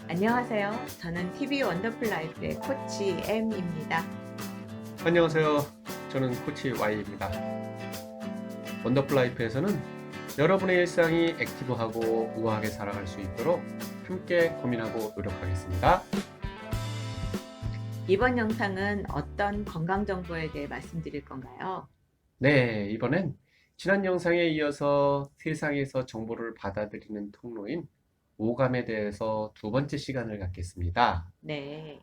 안녕하세요. 저는 TV 원더풀 라이프의 코치 M입니다. 안녕하세요. 저는 코치 Y입니다. 원더풀 라이프에서는 여러분의 일상이 액티브하고 우아하게 살아갈 수 있도록 함께 고민하고 노력하겠습니다. 이번 영상은 어떤 건강 정보에 대해 말씀드릴 건가요? 네, 이번엔 지난 영상에 이어서 세상에서 정보를 받아들이는 통로인 오감에 대해서 두 번째 시간을 갖겠습니다. 네.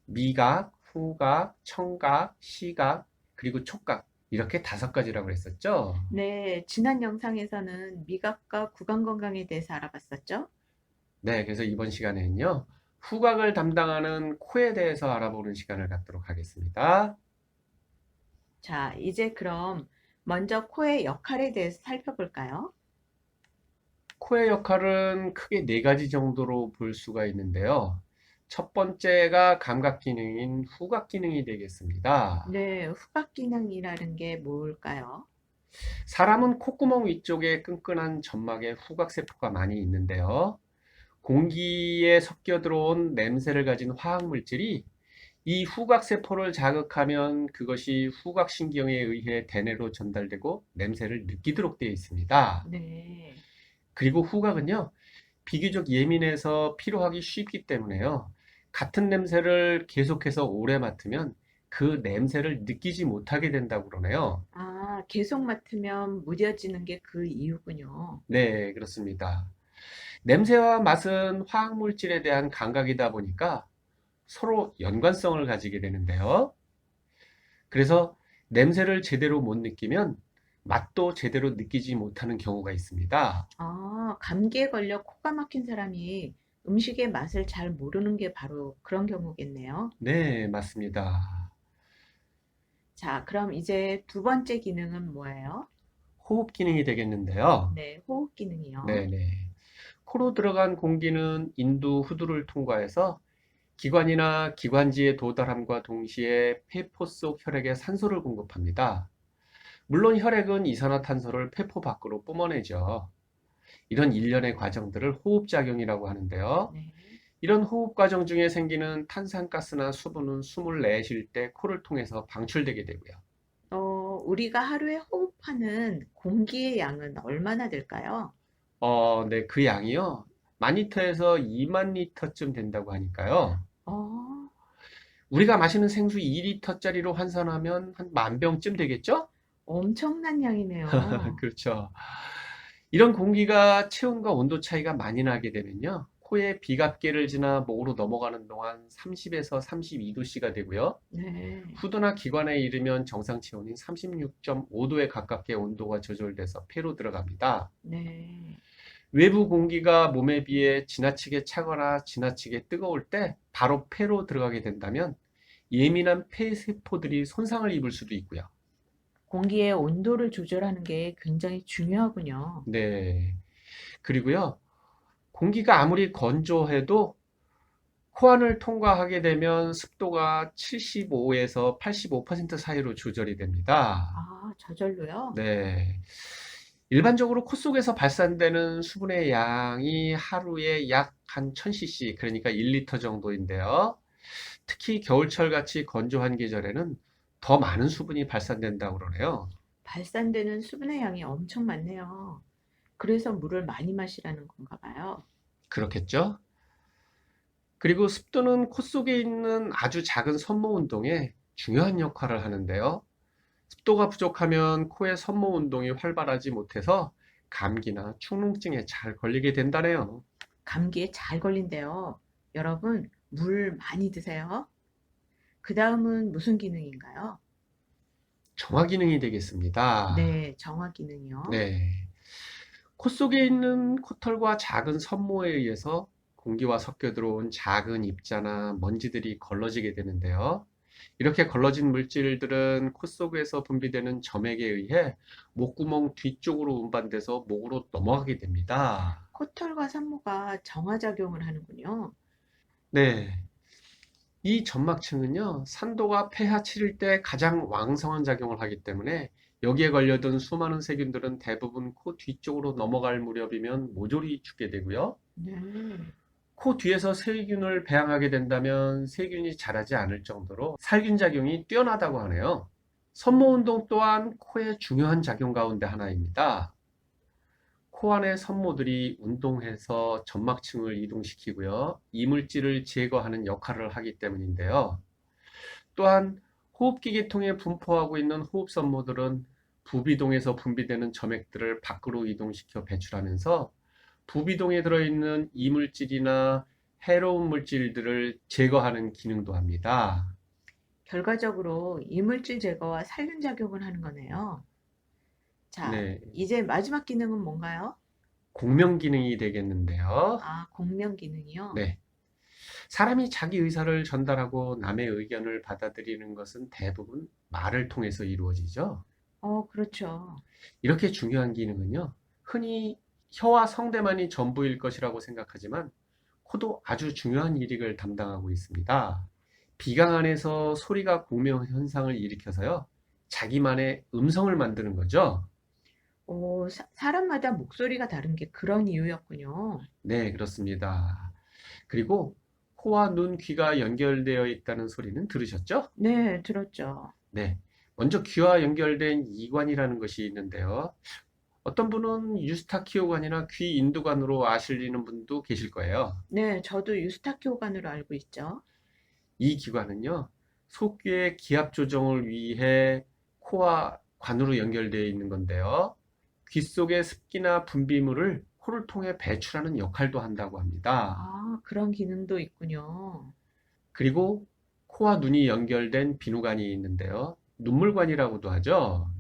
미각, 후각, 청각, 시각, 그리고 촉각 이렇게 다섯 가지라고 했었죠? 네, 지난 영상에서는 미각과 구강 건강에 대해서 알아봤었죠? 네, 그래서 이번 시간에는요, 후각을 담당하는 코에 대해서 알아보는 시간을 갖도록 하겠습니다. 자, 이제 그럼 먼저 코의 역할에 대해서 살펴볼까요? 코의 역할은 크게 네 가지 정도로 볼 수가 있는데요. 첫 번째가 감각 기능인 후각 기능이 되겠습니다. 네, 후각 기능이라는 게 뭘까요? 사람은 콧구멍 위쪽에 끈끈한 점막에 후각세포가 많이 있는데요. 공기에 섞여 들어온 냄새를 가진 화학물질이 이 후각세포를 자극하면 그것이 후각신경에 의해 대뇌로 전달되고 냄새를 느끼도록 되어 있습니다. 네. 그리고 후각은요, 비교적 예민해서 피로하기 쉽기 때문에요. 같은 냄새를 계속해서 오래 맡으면 그 냄새를 느끼지 못하게 된다고 그러네요. 아, 계속 맡으면 무뎌지는 게 그 이유군요. 네, 그렇습니다. 냄새와 맛은 화학물질에 대한 감각이다 보니까 서로 연관성을 가지게 되는데요. 그래서 냄새를 제대로 못 느끼면 맛도 제대로 느끼지 못하는 경우가 있습니다. 아, 감기에 걸려 코가 막힌 사람이 음식의 맛을 잘 모르는 게 바로 그런 경우겠네요. 네, 맞습니다. 자, 그럼 이제 두 번째 기능은 뭐예요? 호흡 기능이 되겠는데요. 네, 호흡 기능이요. 네네. 코로 들어간 공기는 인두, 후두를 통과해서 기관이나 기관지에 도달함과 동시에 폐포 속 혈액에 산소를 공급합니다. 물론 혈액은 이산화탄소를 폐포 밖으로 뿜어내죠. 이런 일련의 과정들을 호흡작용이라고 하는데요. 네. 이런 호흡 과정 중에 생기는 탄산가스나 수분은 숨을 내쉴 때 코를 통해서 방출되게 되고요. 우리가 하루에 호흡하는 공기의 양은 얼마나 될까요? 네, 그 양이요. 10,000리터에서 20,000리터쯤 된다고 하니까요. 어, 우리가 마시는 생수 2리터짜리로 환산하면 한 10,000병쯤 되겠죠? 엄청난 양이네요. 그렇죠. 이런 공기가 체온과 온도 차이가 많이 나게 되면요. 코의 비갑계를 지나 목으로 넘어가는 동안 30에서 32도씨가 되고요. 네. 후두나 기관에 이르면 정상 체온인 36.5도에 가깝게 온도가 조절돼서 폐로 들어갑니다. 네. 외부 공기가 몸에 비해 지나치게 차거나 지나치게 뜨거울 때 바로 폐로 들어가게 된다면 예민한 폐 세포들이 손상을 입을 수도 있고요. 공기의 온도를 조절하는 게 굉장히 중요하군요. 네. 그리고요, 공기가 아무리 건조해도 코안을 통과하게 되면 습도가 75에서 85% 사이로 조절이 됩니다. 아, 저절로요? 네. 일반적으로 코 속에서 발산되는 수분의 양이 하루에 약 한 1000cc, 그러니까 1리터 정도인데요. 특히 겨울철 같이 건조한 계절에는 더 많은 수분이 발산된다고 그러네요. 발산되는 수분의 양이 엄청 많네요. 그래서 물을 많이 마시라는 건가 봐요. 그렇겠죠? 그리고 습도는 코 속에 있는 아주 작은 섬모 운동에 중요한 역할을 하는데요. 습도가 부족하면 코의 섬모 운동이 활발하지 못해서 감기나 축농증에 잘 걸리게 된다네요. 감기에 잘 걸린대요. 여러분, 물 많이 드세요. 그 다음은 무슨 기능인가요? 정화 기능이 되겠습니다. 네, 정화 기능이요. 네. 코 속에 있는 코털과 작은 섬모에 의해서 공기와 섞여 들어온 작은 입자나 먼지들이 걸러지게 되는데요. 이렇게 걸러진 물질들은 코 속에서 분비되는 점액에 의해 목구멍 뒤쪽으로 운반돼서 목으로 넘어가게 됩니다. 코털과 산모가 정화작용을 하는군요. 네. 이 점막층은요, 산도가 pH 7일 때 가장 왕성한 작용을 하기 때문에 여기에 걸려든 수많은 세균들은 대부분 코 뒤쪽으로 넘어갈 무렵이면 모조리 죽게 되고요. 네. 코 뒤에서 세균을 배양하게 된다면 세균이 자라지 않을 정도로 살균작용이 뛰어나다고 하네요. 선모운동 또한 코의 중요한 작용 가운데 하나입니다. 코 안의 선모들이 운동해서 점막층을 이동시키고요. 이물질을 제거하는 역할을 하기 때문인데요. 또한 호흡기계 통해 분포하고 있는 호흡선모들은 부비동에서 분비되는 점액들을 밖으로 이동시켜 배출하면서 부비동에 들어있는 이물질이나 해로운 물질들을 제거하는 기능도 합니다. 결과적으로 이물질 제거와 살균 작용을 하는 거네요. 자, 네, 이제 마지막 기능은 뭔가요? 공명 기능이 되겠는데요. 아, 공명 기능이요? 네, 사람이 자기 의사를 전달하고 남의 의견을 받아들이는 것은 대부분 말을 통해서 이루어지죠. 그렇죠. 이렇게 중요한 기능은요, 흔히 혀와 성대만이 전부일 것이라고 생각하지만 코도 아주 중요한 일을 담당하고 있습니다. 비강 안에서 소리가 공명 현상을 일으켜서요, 자기만의 음성을 만드는 거죠. 사람마다 목소리가 다른 게 그런 이유였군요. 네, 그렇습니다. 그리고 코와 눈, 귀가 연결되어 있다는 소리는 들으셨죠? 네, 들었죠. 네. 먼저 귀와 연결된 이관이라는 것이 있는데요. 어떤 분은 유스타키오관이나 귀 인두관으로 아시는 분도 계실 거예요. 네, 저도 유스타키오관으로 알고 있죠. 이 기관은요, 속귀의 기압 조정을 위해 코와 관으로 연결되어 있는 건데요. 귀 속의 습기나 분비물을 코를 통해 배출하는 역할도 한다고 합니다. 아, 그런 기능도 있군요. 그리고 코와 눈이 연결된 비누관이 있는데요. 눈물관이라고도 하죠.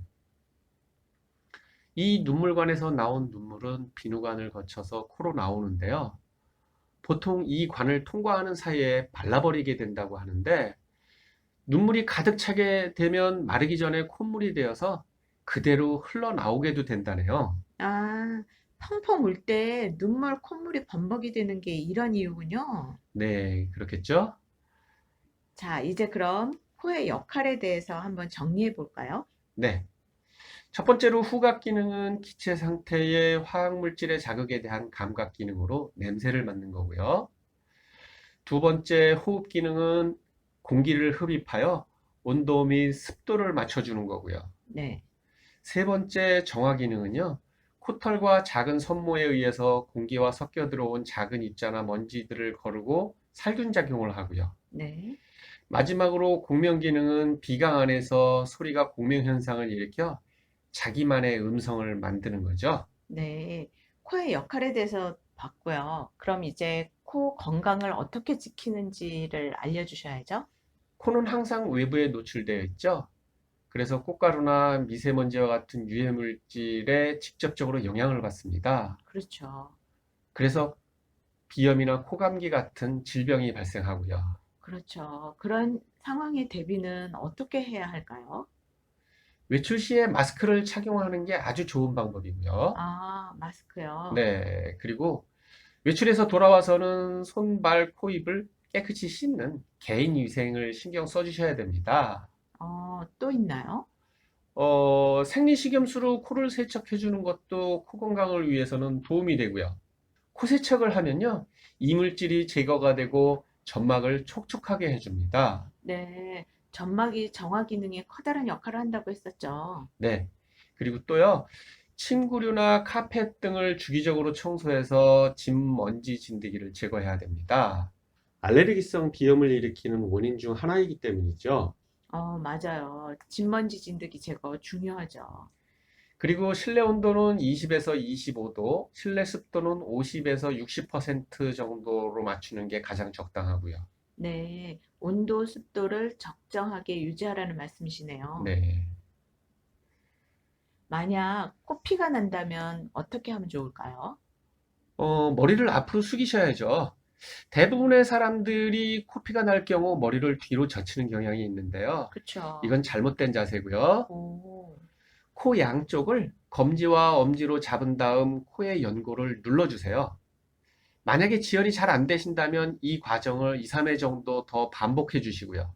이 눈물관에서 나온 눈물은 비누관을 거쳐서 코로 나오는데요. 보통 이 관을 통과하는 사이에 말라버리게 된다고 하는데, 눈물이 가득 차게 되면 마르기 전에 콧물이 되어서 그대로 흘러나오게도 된다네요. 아, 펑펑 울 때 눈물, 콧물이 범벅이 되는 게 이런 이유군요. 네, 그렇겠죠? 자, 이제 그럼 코의 역할에 대해서 한번 정리해 볼까요? 네. 첫 번째로 후각 기능은 기체 상태의 화학물질의 자극에 대한 감각 기능으로 냄새를 맡는 거고요. 두 번째 호흡 기능은 공기를 흡입하여 온도 및 습도를 맞춰주는 거고요. 네, 세 번째 정화 기능은요, 코털과 작은 선모에 의해서 공기와 섞여 들어온 작은 입자나 먼지들을 거르고 살균 작용을 하고요. 네, 마지막으로 공명 기능은 비강 안에서 소리가 공명 현상을 일으켜 자기만의 음성을 만드는 거죠. 네. 코의 역할에 대해서 봤고요. 그럼 이제 코 건강을 어떻게 지키는지를 알려주셔야죠. 코는 항상 외부에 노출되어 있죠. 그래서 꽃가루나 미세먼지와 같은 유해 물질에 직접적으로 영향을 받습니다. 그렇죠. 그래서 비염이나 코감기 같은 질병이 발생하고요. 그렇죠. 그런 상황의 대비는 어떻게 해야 할까요? 외출 시에 마스크를 착용하는 게 아주 좋은 방법이고요. 아, 마스크요. 네, 그리고 외출해서 돌아와서는 손, 발, 코, 입을 깨끗이 씻는 개인 위생을 신경 써주셔야 됩니다. 또 있나요? 생리식염수로 코를 세척해 주는 것도 코 건강을 위해서는 도움이 되고요. 코 세척을 하면요, 이물질이 제거가 되고 점막을 촉촉하게 해줍니다. 네. 점막이 정화 기능에 커다란 역할을 한다고 했었죠. 네. 그리고 또요, 침구류나 카펫 등을 주기적으로 청소해서 진, 먼지, 진드기를 제거해야 됩니다. 알레르기성 비염을 일으키는 원인 중 하나이기 때문이죠. 맞아요. 진먼지 진드기 제거 중요하죠. 그리고 실내 온도는 20에서 25도, 실내 습도는 50에서 60% 정도로 맞추는 게 가장 적당하고요. 네. 온도, 습도를 적정하게 유지하라는 말씀이시네요. 네. 만약 코피가 난다면 어떻게 하면 좋을까요? 머리를 앞으로 숙이셔야죠. 대부분의 사람들이 코피가 날 경우 머리를 뒤로 젖히는 경향이 있는데요. 그쵸. 이건 잘못된 자세고요. 오, 코 양쪽을 검지와 엄지로 잡은 다음 코의 연골을 눌러주세요. 만약에 지혈이 잘 안 되신다면 이 과정을 2, 3회 정도 더 반복해 주시고요.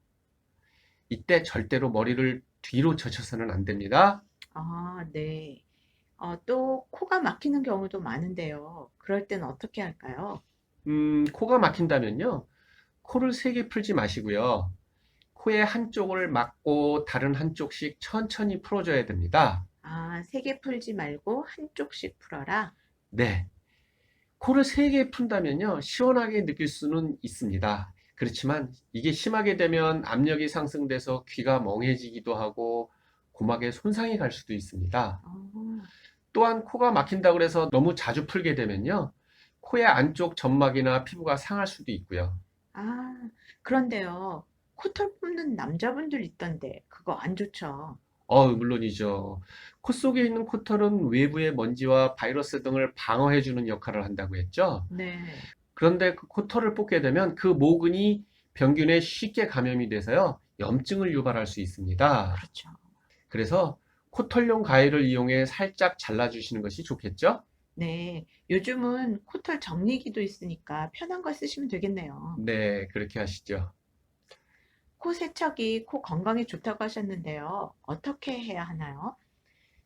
이때 절대로 머리를 뒤로 젖혀서는 안 됩니다. 아, 네. 또 코가 막히는 경우도 많은데요. 그럴 땐 어떻게 할까요? 코가 막힌다면요. 코를 세게 풀지 마시고요. 코의 한쪽을 막고 다른 한쪽씩 천천히 풀어줘야 됩니다. 아, 세게 풀지 말고 한쪽씩 풀어라. 네. 코를 세게 푼다면요. 시원하게 느낄 수는 있습니다. 그렇지만 이게 심하게 되면 압력이 상승돼서 귀가 멍해지기도 하고 고막에 손상이 갈 수도 있습니다. 어, 또한 코가 막힌다고 해서 너무 자주 풀게 되면요. 코의 안쪽 점막이나 피부가 상할 수도 있고요. 아, 그런데요. 코털 뽑는 남자분들 있던데 그거 안 좋죠. 물론이죠. 코 속에 있는 코털은 외부의 먼지와 바이러스 등을 방어해주는 역할을 한다고 했죠. 네, 그런데 그 코털을 뽑게 되면 그 모근이 병균에 쉽게 감염이 돼서요, 염증을 유발할 수 있습니다. 그렇죠. 그래서 코털용 가위를 이용해 살짝 잘라주시는 것이 좋겠죠? 네, 요즘은 코털 정리기도 있으니까 편한 거 쓰시면 되겠네요. 네, 그렇게 하시죠. 코 세척이 코 건강에 좋다고 하셨는데요. 어떻게 해야 하나요?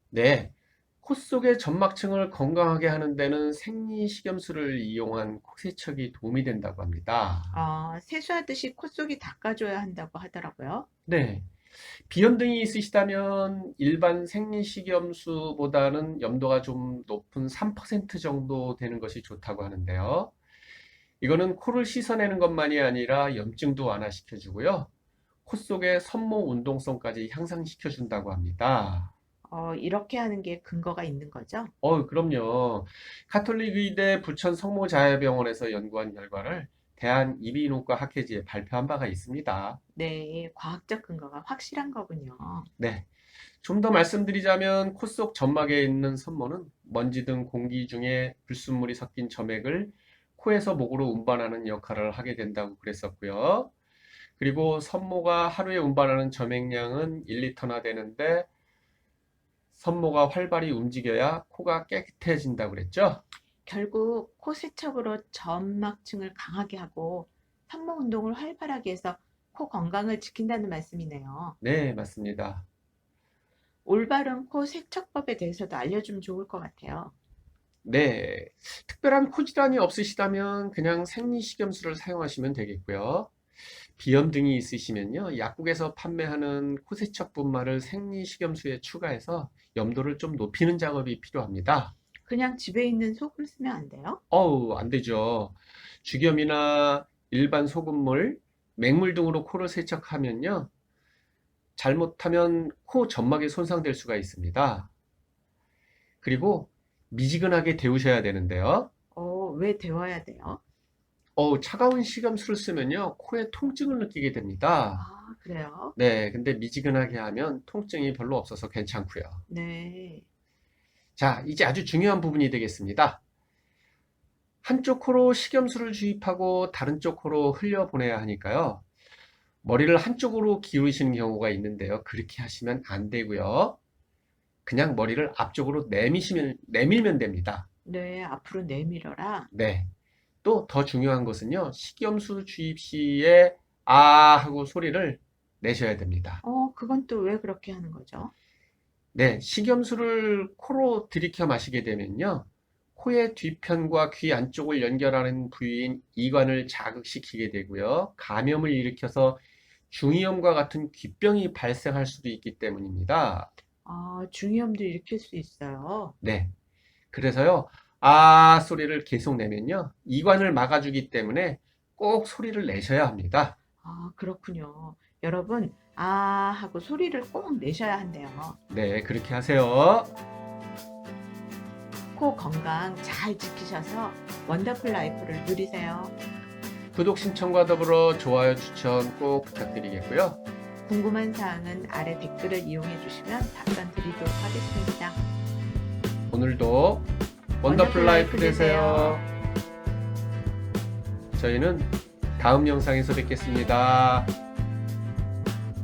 네, 코 속의 점막층을 건강하게 하는 데는 생리식염수를 이용한 코 세척이 도움이 된다고 합니다. 세수하듯이 코 속이 닦아줘야 한다고 하더라고요. 네, 비염등이 있으시다면 일반 생리식염수보다는 염도가 좀 높은 3% 정도 되는 것이 좋다고 하는데요. 이거는 코를 씻어내는 것만이 아니라 염증도 완화시켜 주고요. 코 속의 섬모 운동성까지 향상시켜 준다고 합니다. 이렇게 하는 게 근거가 있는 거죠? 그럼요. 가톨릭 의대 부천 성모자야병원에서 연구한 결과를 대한이비인후과 학회지에 발표한 바가 있습니다. 네, 과학적 근거가 확실한 거군요. 네. 좀 더 말씀드리자면 코 속 점막에 있는 섬모는 먼지 등 공기 중에 불순물이 섞인 점액을 코에서 목으로 운반하는 역할을 하게 된다고 그랬었고요. 그리고 섬모가 하루에 운반하는 점액량은 1리터나 되는데 섬모가 활발히 움직여야 코가 깨끗해진다고 그랬죠? 결국 코 세척으로 점막층을 강하게 하고 산모 운동을 활발하게 해서 코 건강을 지킨다는 말씀이네요. 네, 맞습니다. 올바른 코 세척법에 대해서도 알려주면 좋을 것 같아요. 네, 특별한 코 질환이 없으시다면 그냥 생리식염수를 사용하시면 되겠고요. 비염 등이 있으시면요, 약국에서 판매하는 코세척 분말을 생리식염수에 추가해서 염도를 좀 높이는 작업이 필요합니다. 그냥 집에 있는 소금 쓰면 안 돼요? 안 되죠. 죽염이나 일반 소금물, 맹물 등으로 코를 세척하면요, 잘못하면 코 점막이 손상될 수가 있습니다. 그리고 미지근하게 데우셔야 되는데요. 왜 데워야 돼요? 차가운 식염수를 쓰면요, 코에 통증을 느끼게 됩니다. 아, 그래요? 네, 근데 미지근하게 하면 통증이 별로 없어서 괜찮고요. 네. 자, 이제 아주 중요한 부분이 되겠습니다. 한쪽 코로 식염수를 주입하고 다른 쪽 코로 흘려보내야 하니까요. 머리를 한쪽으로 기울이시는 경우가 있는데요. 그렇게 하시면 안 되고요. 그냥 머리를 앞쪽으로 내밀면 됩니다. 네, 앞으로 내밀어라. 네. 또 더 중요한 것은요. 식염수 주입 시에 아 하고 소리를 내셔야 됩니다. 그건 또 왜 그렇게 하는 거죠? 네, 식염수를 코로 들이켜 마시게 되면요. 코의 뒤편과 귀 안쪽을 연결하는 부위인 이관을 자극시키게 되고요. 감염을 일으켜서 중이염과 같은 귀병이 발생할 수도 있기 때문입니다. 중이염도 일으킬 수 있어요. 네. 그래서요, 아 소리를 계속 내면요. 이관을 막아주기 때문에 꼭 소리를 내셔야 합니다. 그렇군요. 여러분, 하고 소리를 꼭 내셔야 한대요. 네, 그렇게 하세요. 코 건강 잘 지키셔서 원더풀 라이프를 누리세요. 구독 신청과 더불어 좋아요 추천 꼭 부탁드리겠고요. 궁금한 사항은 아래 댓글을 이용해 주시면 답변 드리도록 하겠습니다. 오늘도 원더풀 라이프 되세요. 저희는 다음 영상에서 뵙겠습니다.